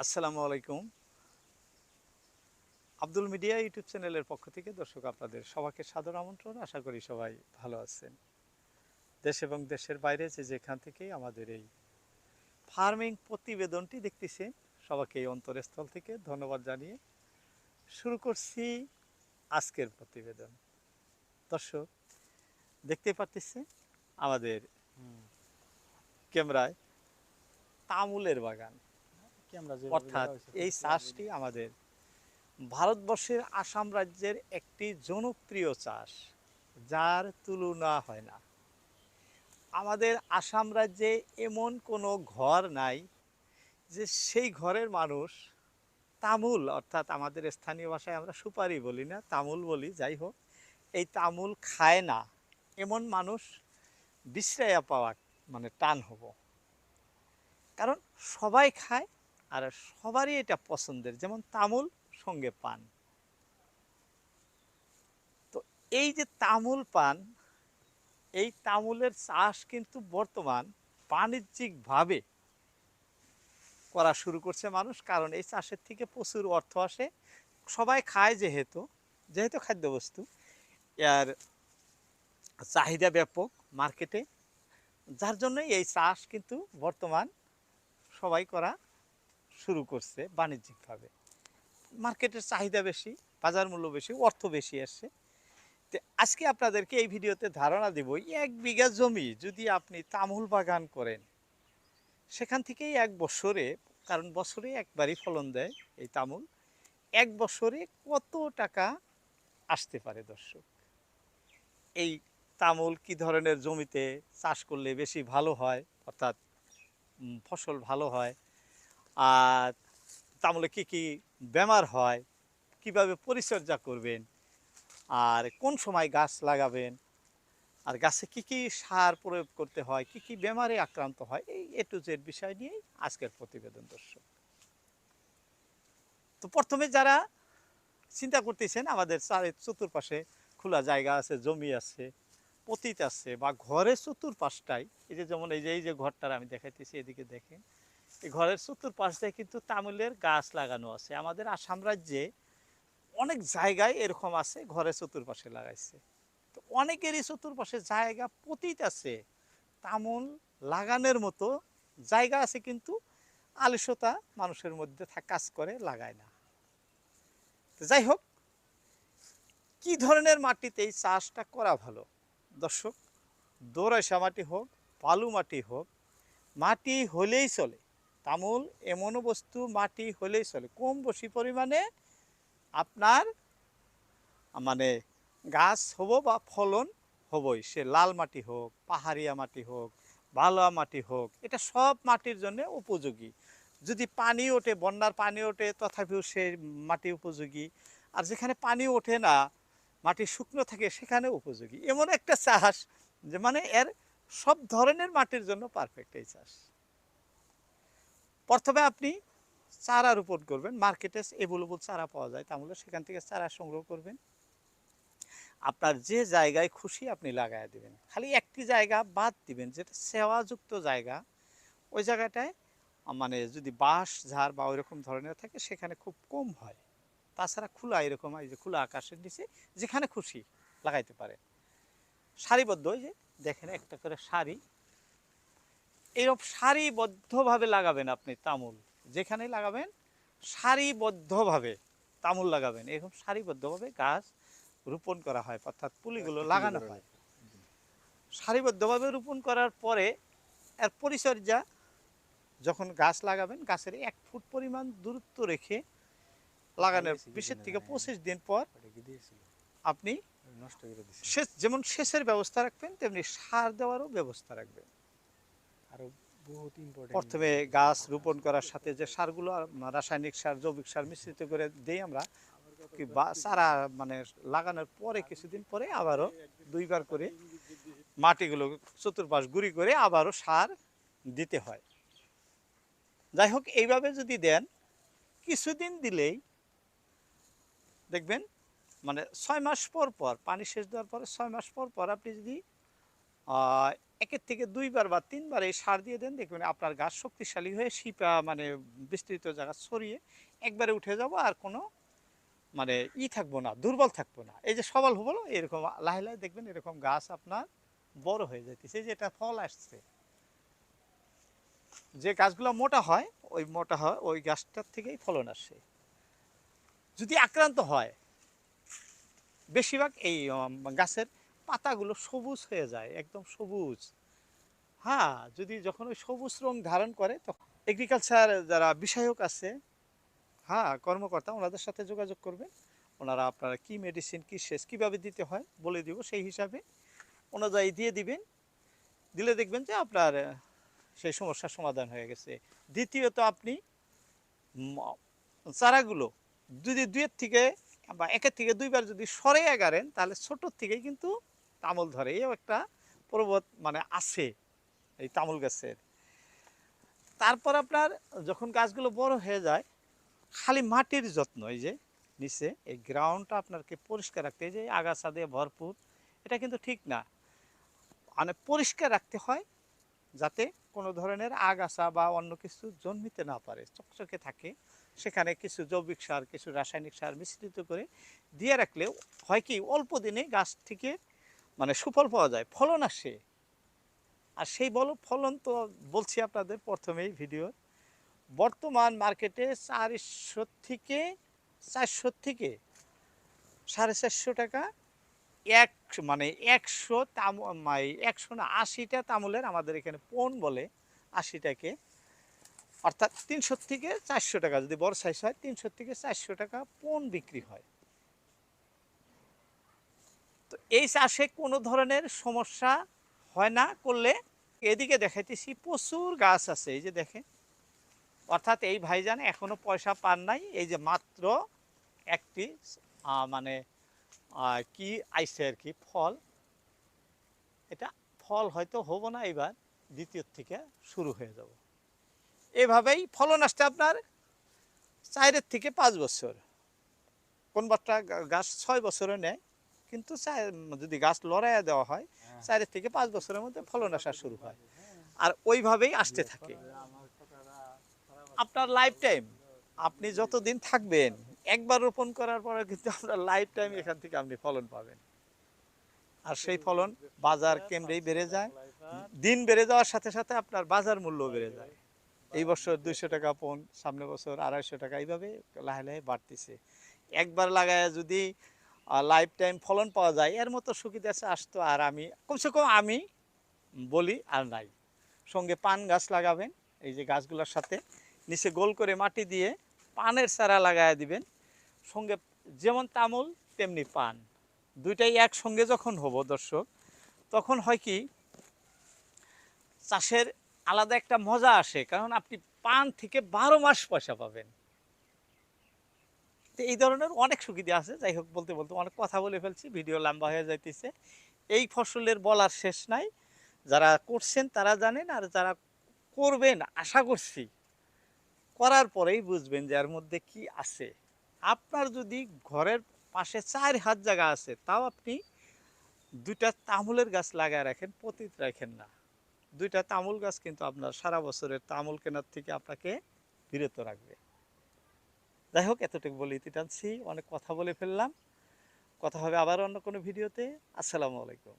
আসসালামু আলাইকুম। Abdul media YouTube চ্যানেলের পক্ষ থেকে দর্শক আপনাদের সবাইকে সাদর আমন্ত্রণ। আশা করি সবাই ভালো আছেন। দেশ এবং দেশের বাইরে যে যেখান থেকেই আমাদের এই ফার্মিং প্রতিবেদনটি দেখতেছেন, সবাইকে এই অন্তরস্থল থেকে ধন্যবাদ জানিয়ে শুরু করছি আজকের প্রতিবেদন। দর্শক দেখতে পাচ্ছেন আমাদের ক্যামেরায় তামুলের বাগান, অর্থাৎ এই চাষটি আমাদের ভারতবর্ষের আসাম রাজ্যের একটি জনপ্রিয় চাষ, যার তুলনা হয় না। আমাদের আসাম রাজ্যে এমন কোনো ঘর নাই যে সেই ঘরের মানুষ তামুল, অর্থাৎ আমাদের স্থানীয় ভাষায় আমরা সুপারি বলি না, তামুল বলি, যাই হোক, এই তামুল খায় না এমন মানুষ বিশ্রায়া পাওয়া মানে টান হব। কারণ সবাই খায় আর সবারই এটা পছন্দের, যেমন তামুল সঙ্গে পান। তো এই যে তামুল পান, এই তামুলের চাষ কিন্তু বর্তমান বাণিজ্যিকভাবে করা শুরু করছে মানুষ, কারণ এই চাষের থেকে প্রচুর অর্থ আসে। সবাই খায় যেহেতু যেহেতু খাদ্যবস্তু, এর চাহিদা ব্যাপক মার্কেটে, যার জন্যই এই চাষ কিন্তু বর্তমান সবাই করা শুরু করছে বাণিজ্যিকভাবে। মার্কেটের চাহিদা বেশি, বাজার মূল্য বেশি, অর্থ বেশি আসছে। তো আজকে আপনাদেরকে এই ভিডিওতে ধারণা দেব, 1 বিঘা জমি যদি আপনি তামুল বাগান করেন, সেখান থেকেই এক বছরে, কারণ বছরে একবারই ফলন দেয় এই তামুল, এক বছরে কত টাকা আসতে পারে দর্শক। এই তামুল কি ধরনের জমিতে চাষ করলে বেশি ভালো হয়, অর্থাৎ ফসল ভালো হয়, আর তামুলে কি কি বেমার হয়, কিভাবে পরিচর্যা করবেন, আর কোন সময় গাছ লাগাবেন, আর গাছে কি কি সার প্রয়োগ করতে হয়, কি কি বেমারে আক্রান্ত হয়, এই A to Z বিষয় নিয়েই আজকের প্রতিবেদন দর্শক। তো প্রথমে যারা চিন্তা করতেছেন, আমাদের চতুর্পাশে খোলা জায়গা আছে, জমি আছে, পতিত আছে, বা ঘরের চতুর্পাশটাই, এই যে যেমন এই যে ঘরটার আমি দেখাইতেছি, এদিকে দেখেন, এই ঘরের চতুর্পাশটায় কিন্তু তামুলের গাছ লাগানো আছে। আমাদের আসাম রাজ্যে অনেক জায়গায় এরকম আছে, ঘরের চতুর্পাশে লাগাইছে। তো অনেকেরই চতুর্পাশে জায়গা পতিত আছে, তামুল লাগানোর মতো জায়গা আছে, কিন্তু আলস্যতা মানুষের মধ্যে কাজ করে, লাগায় না। তো যাই হোক, কি ধরনের মাটিতে এই চাষটা করা ভালো দর্শক? দোআঁশা মাটি হোক, বালু মাটি হোক, মাটি হলেই চলে। তামুল এমনও বস্তু, মাটি হলেই চলে, কম বেশি পরিমাণে আপনার মানে গাছ হব বা ফলন হবই। সে লাল মাটি হোক, পাহাড়িয়া মাটি হোক, বালুয়া মাটি হোক, এটা সব মাটির জন্য উপযোগী। যদি পানি ওঠে, বন্যার পানি ওঠে, তথাপিও সে মাটি উপযোগী। আর যেখানে পানি ওঠে না, মাটি শুকনো থাকে, সেখানে উপযোগী। এমন একটা চাষ যে মানে এর সব ধরনের মাটির জন্য পারফেক্ট এই চাষ। প্রথমে আপনি চারা রোপণ করবেন। মার্কেটে এভেলেবল চারা পাওয়া যায় তাহলে সেখান থেকে চারা সংগ্রহ করবেন। আপনার যে জায়গায় খুশি আপনি লাগাই দেবেন, খালি একটি জায়গা বাদ দিবেন, যেটা সেওয়াযুক্ত জায়গা। ওই জায়গাটায় মানে যদি বাঁশ ঝাড় বা ওইরকম ধরনের থাকে, সেখানে খুব কম হয়। তাছাড়া খোলা, এরকম এই যে খোলা আকাশের নিচে যেখানে খুশি লাগাইতে পারে। সারিবদ্ধ, ওই যে দেখেন একটা করে সারি, এইরকম সারিবদ্ধভাবে লাগাবেন আপনি তামুল। যেখানে লাগাবেন সারিবদ্ধভাবে তামুল লাগাবেন, এরকম সারিবদ্ধভাবে গাছ রোপণ করা হয়, অর্থাৎ পুলিগুলো লাগানো হয়। সারিবদ্ধভাবে রোপণ করার পরে এর পরিচর্যা, যখন গাছ লাগাবেন গাছের 1 ফুট পরিমাণ দূরত্ব রেখে লাগানোর 20 থেকে 25 দিন পর আপনি সেচ, যেমন সেচের ব্যবস্থা রাখবেন, তেমনি সার দেওয়ারও ব্যবস্থা রাখবেন। প্রথমে গাছ রোপণ করার সাথে যে সারগুলো, রাসায়নিক সার, জৈবিক সার মিশ্রিত করে দিই আমরা, কি চারা মানে লাগানোর পরে কিছুদিন পরে আবারও 2বার করে মাটিগুলো চতুর্পাশ গুঁড়ি করে আবারও সার দিতে হয়। যাই হোক, এইভাবে যদি দেন, কিছুদিন দিলেই দেখবেন, মানে 6 মাস পর পর পানি সেচ দেওয়ার পরে 6 মাস পর পর আপনি যদি একের থেকে 2 বার বা 3 বার এই সার দিয়ে দেন, দেখবেন আপনার গাছ শক্তিশালী হয়ে শিপা মানে বিস্তৃত জায়গা ছড়িয়ে একবারে উঠে যাব, আর কোনো মানে থাকবো না, দুর্বল থাকবো না। এই যে সবল হবো এরকম লাহে লাহে দেখবেন এরকম গাছ আপনার বড় হয়ে যাইতেছে। এই যে এটা ফল আসছে, যে গাছগুলো মোটা হয় ওই গাছটার থেকেই ফলন আসে। যদি আক্রান্ত হয়, বেশিরভাগ এই গাছের পাতাগুলো সবুজ হয়ে যায়, একদম সবুজ। হ্যাঁ, যদি যখন ওই সবুজ রং ধারণ করে তখন এগ্রিকালচার যারা বিষয়ক আছে, হ্যাঁ কর্মকর্তা, ওনাদের সাথে যোগাযোগ করবেন। ওনারা আপনারা কি মেডিসিন কি সেচ কীভাবে দিতে হয় বলে দিব, সেই হিসাবে অনুযায়ী দিয়ে দিবেন। দিলে দেখবেন যে আপনার সেই সমস্যার সমাধান হয়ে গেছে। দ্বিতীয়ত আপনি চারাগুলো যদি 2-এর থেকে বা 1-এর থেকে 2 বার যদি সরিয়ে গাড়েন, তাহলে ছোটোর থেকেই কিন্তু তামুল ধরে। এও একটা পর্বত মানে আছে এই তামুল গাছের। তারপর আপনার যখন গাছগুলো বড় হয়ে যায়, খালি মাটির যত্ন, এই যে নিচে এই গ্রাউন্ডটা আপনাকে পরিষ্কার রাখতে, এই যে আগাছা দিয়ে ভরপুর, এটা কিন্তু ঠিক না। মানে পরিষ্কার রাখতে হয় যাতে কোনো ধরনের আগাছা বা অন্য কিছু জন্মিতে না পারে, চকচকে থাকে। সেখানে কিছু জৈবিক সার কিছু রাসায়নিক সার মিশ্রিত করে দিয়ে রাখলে হয় কি অল্প দিনে গাছ থেকে মানে সুফল পাওয়া যায়, ফলন আসে। আর সেই ফলন তো বলছি আপনাদের প্রথমেই ভিডিও, বর্তমান মার্কেটে 400 থেকে 450 টাকা এক মানে 180টা তামুলের আমাদের এখানে পণ বলে, 80টাকে, অর্থাৎ 300 থেকে 400 টাকা যদি বড় সাইজ হয় 300 থেকে 400 টাকা পণ বিক্রি হয়। তো এই চাষে কোনো ধরনের সমস্যা হয় না করলে। এদিকে দেখাইতেছি প্রচুর গাছ আছে, এই যে দেখেন, অর্থাৎ এই ভাইজান এখনো পয়সা পান নাই। এই যে মাত্র একটি মানে কি আইসে আর কি ফল, এটা ফল হয়তো হবো না, এবার দ্বিতীয় থেকে শুরু হয়ে যাব। এভাবেই ফলন আসতে আপনার 4 থেকে 5 বছর, কোন বাচ্চা গাছ 6 বছরে নেয়, কিন্তু যদি গাছ লড়াইয়া দেওয়া হয় 4 থেকে 5 বছরের মধ্যে ফলন আসা শুরু হয়। আর ওইভাবেই আসতে থাকে আপনার লাইফ টাইম। আপনি যতদিন থাকবেন, একবার রোপণ করার পরে কিন্তু আপনার লাইফ টাইম এখান থেকে আপনি ফলন পাবেন। আর সেই ফলন বাজার কেমরেই বেড়ে যায়, দিন বেড়ে যাওয়ার সাথে সাথে আপনার বাজার মূল্য বেড়ে যায়। এই বছর 200 টাকা পণ, সামনের বছর 250 টাকা, এইভাবে লাহে লাহে বাড়তেছে। একবার লাগায় যদি লাইফ টাইম ফলন পাওয়া যায়, এর মতো সুবিধা আসতো আর আমি কমসে কম আমি বলি আর নাই। সঙ্গে পান গাছ লাগাবেন, এই যে গাছগুলোর সাথে নিচে গোল করে মাটি দিয়ে পানের চারা লাগায় দিবেন। সঙ্গে যেমন তামুল তেমনি পান, দুইটাই একসঙ্গে যখন হবো দর্শক, তখন হয় কি চাষের আলাদা একটা মজা আসে, কারণ আপনি পান থেকে 12 মাস পয়সা পাবেন। তো এই ধরনের অনেক সুবিধা আছে। যাই হোক, বলতে বলতে অনেক কথা বলে ফেলছি, ভিডিও লম্বা হয়ে যাইতেছে। এই ফসলের বলার শেষ নাই, যারা করছেন তারা জানেন, আর যারা করবেন আশা করছি করার পরেই বুঝবেন যে এর মধ্যে কি আছে। আপনার যদি ঘরের পাশে 4 হাত জায়গা আছে, তাও আপনি 2টা তামুলের গাছ লাগায় রাখেন, পতিত রাখেন না। 2টা তামুল গাছ কিন্তু আপনার সারা বছরের তামুল কেনার থেকে আপনাকে বিরত রাখবে। যাই হোক, এতটুকু বলে ইতি টানছি, অনেক কথা বলে ফেললাম। কথা হবে আবার অন্য কোনো ভিডিওতে। আসসালামু আলাইকুম।